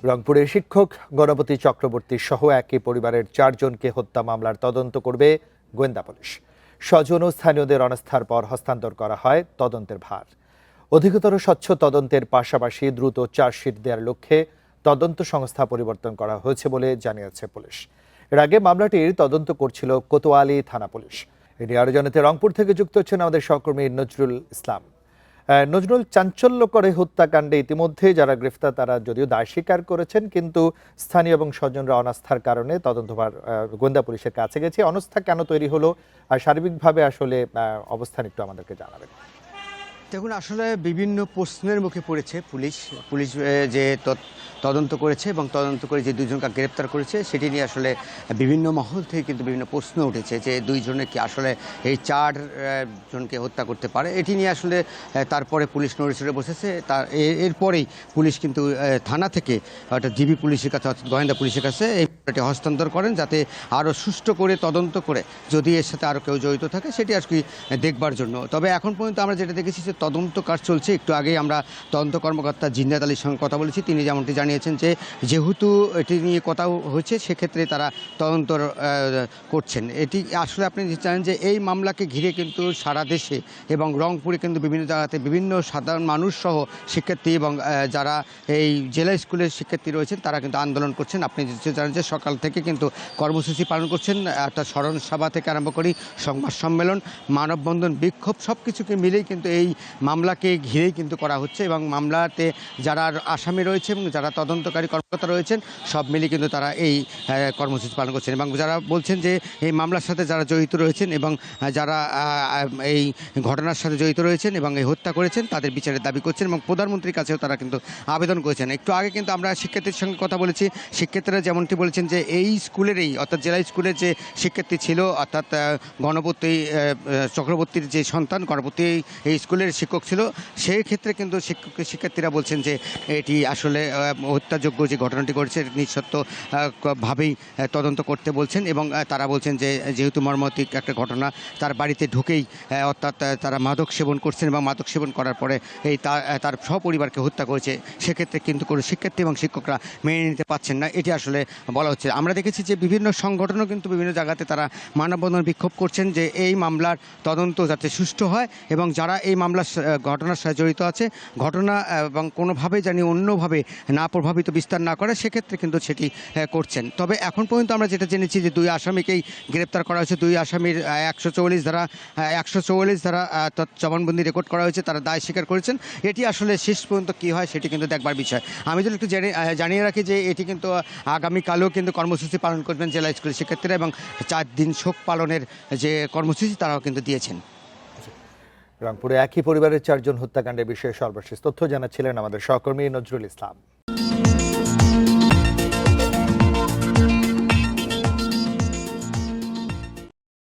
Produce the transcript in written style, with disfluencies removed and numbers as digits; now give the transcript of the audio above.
রংপুরের শিক্ষক গণপতি চক্রবর্তী সহ একই পরিবারের 4 জনকে হত্যা মামলার তদন্ত করবে গোয়েন্দা পুলিশ। স্বজন ও স্থানীয়দের অনাস্থার পর হস্তান্তর করা হয় তদন্তের ভার। অধিকতর স্বচ্ছ তদন্তের পাশাপাশি দ্রুত চার্জশিট দেওয়ার লক্ষ্যে তদন্ত সংস্থা পরিবর্তন করা হয়েছে বলে জানিয়েছে পুলিশ। এর আগে মামলাটির তদন্ত করছিল কোতোয়ালি থানা পুলিশ। এটি আরো জানাতে রংপুর থেকে যুক্ত হচ্ছেন আমাদের সহকর্মী নজরুল ইসলাম। নজরুল, চাঞ্চল্যকর হত্যাকাণ্ডে ইতিমধ্যে যারা গ্রেফতার তারা যদিও দায় স্বীকার করেছেন, কিন্তু স্থানীয় এবং স্বজনরা অনাস্থার কারণে তদন্তভার গোয়েন্দা পুলিশের কাছে গেছে। অনাস্থা কেন তৈরি হলো আর সার্বিকভাবে আসলে অবস্থান একটু আমাদেরকে জানাবেন। দেখুন, আসলে বিভিন্ন প্রশ্নের মুখে পড়েছে পুলিশ যে তদন্ত করেছে এবং তদন্ত করে যে দুইজনকে গ্রেপ্তার করেছে সেটি নিয়ে আসলে বিভিন্ন মহল থেকে কিন্তু বিভিন্ন প্রশ্ন উঠেছে যে দুইজনে কি আসলে এই 4 জনকে হত্যা করতে পারে। এটি নিয়ে আসলে তারপরে পুলিশ নড়েচড়ে বসেছে। এরপরেই পুলিশ কিন্তু থানা থেকে অর্থাৎ জিবি পুলিশের কাছে অর্থাৎ গোয়েন্দা পুলিশের কাছে এই বিষয়টি হস্তান্তর করেন, যাতে আরও সুষ্ঠু করে তদন্ত করে যদি এর সাথে আরও কেউ জড়িত থাকে সেটি আর কি দেখবার জন্য। তবে এখন পর্যন্ত আমরা যেটা দেখেছি যে তদন্ত কাজ চলছে। একটু আগেই আমরা তদন্ত কর্মকর্তা জিন্নাত আলীর সঙ্গে কথা বলেছি। তিনি যেমনটি জানিয়েছেন যে যেহেতু এটি নিয়ে কথা হয়েছে সেক্ষেত্রে তারা তদন্ত করছেন। এটি আসলে আপনি জানেন যে এই মামলাকে ঘিরে কিন্তু সারা দেশে এবং রংপুরে কিন্তু বিভিন্ন জায়গাতে বিভিন্ন সাধারণ মানুষ সহ শিক্ষার্থী এবং যারা এই জেলা স্কুলের শিক্ষার্থী রয়েছেন তারা কিন্তু আন্দোলন করছেন। আপনি জানেন যে সকাল থেকে কিন্তু কর্মসূচি পালন করছেন। একটা স্মরণ সভা থেকে আরম্ভ করি সংবাদ সম্মেলন, মানববন্ধন, বিক্ষোভ সব কিছুকে মিলেই কিন্তু এই মামলাকে ঘিরেই কিন্তু করা হচ্ছে এবং মামলাতে যারা আসামি রয়েছে এবং যারা তদন্তকারী কর্মকর্তা রয়েছেন সব মিলে কিন্তু তারা এই কর্মসূচি পালন করছেন এবং যারা বলছেন যে এই মামলার সাথে যারা জড়িত রয়েছেন এবং যারা এই ঘটনার সাথে জড়িত রয়েছেন এবং এই হত্যা করেছেন তাদের বিচারের দাবি করছেন এবং প্রধানমন্ত্রীর কাছেও তারা কিন্তু আবেদন করেছেন। একটু আগে কিন্তু আমরা শিক্ষার্থীর সঙ্গে কথা বলেছি। শিক্ষার্থীরা যেমনটি বলেছেন যে এই স্কুলেরই অর্থাৎ জেলা স্কুলের যে শিক্ষার্থী ছিল অর্থাৎ গণপতি চক্রবর্তীর যে সন্তান গণপতি এই স্কুলের শিক্ষক ছিল, সেই ক্ষেত্রে কিন্তু শিক্ষার্থীরা বলছেন যে এটি আসলে হত্যাযোগ্য যে ঘটনাটি ঘটেছে নিঃশর্তভাবেই তদন্ত করতে বলছেন এবং তারা বলছেন যে যেহেতু মর্মান্তিক একটা ঘটনা, তার বাড়িতে ঢুকেই অর্থাৎ তারা মাদক সেবন করছেন এবং মাদক সেবন করার পরে এই তার সপরিবারকে হত্যা করেছে, সেক্ষেত্রে কিন্তু কোনো শিক্ষার্থী এবং শিক্ষকরা মেনে নিতে পারছেন না, এটি আসলে বলা হচ্ছে। আমরা দেখেছি যে বিভিন্ন সংগঠনও কিন্তু বিভিন্ন জায়গাতে তারা মানববন্ধন বিক্ষোভ করছেন যে এই মামলার তদন্ত যাতে সুষ্ঠু হয় এবং যারা এই মামলার ঘটনার সাথে জড়িত আছে ঘটনা এবং কোনোভাবে জানি অন্যভাবে না প্রভাবিত বিস্তার না করে সেক্ষেত্রে কিন্তু সেটি করছেন। তবে এখন পর্যন্ত আমরা যেটা জেনেছি যে 2 আসামিকেই গ্রেপ্তার করা হয়েছে। 2 আসামির 144 ধারা জবানবন্দি রেকর্ড করা হয়েছে, তারা দায় স্বীকার করেছেন। এটি আসলে শেষ পর্যন্ত কী হয় সেটি কিন্তু দেখবার বিষয়। আমি যদি একটু জানিয়ে রাখি যে এটি কিন্তু আগামীকালও কিন্তু কর্মসূচি পালন করবেন জেলা স্কুলের শিক্ষার্থীরা এবং 4 দিন শোক পালনের যে কর্মসূচি তারাও কিন্তু দিয়েছেন। রংপুরে একই পরিবারের 4 জন হত্যাকাণ্ডের বিষয়ে সর্বশেষ তথ্য জানাচ্ছিলেন আমাদের সহকর্মী নজরুল ইসলাম।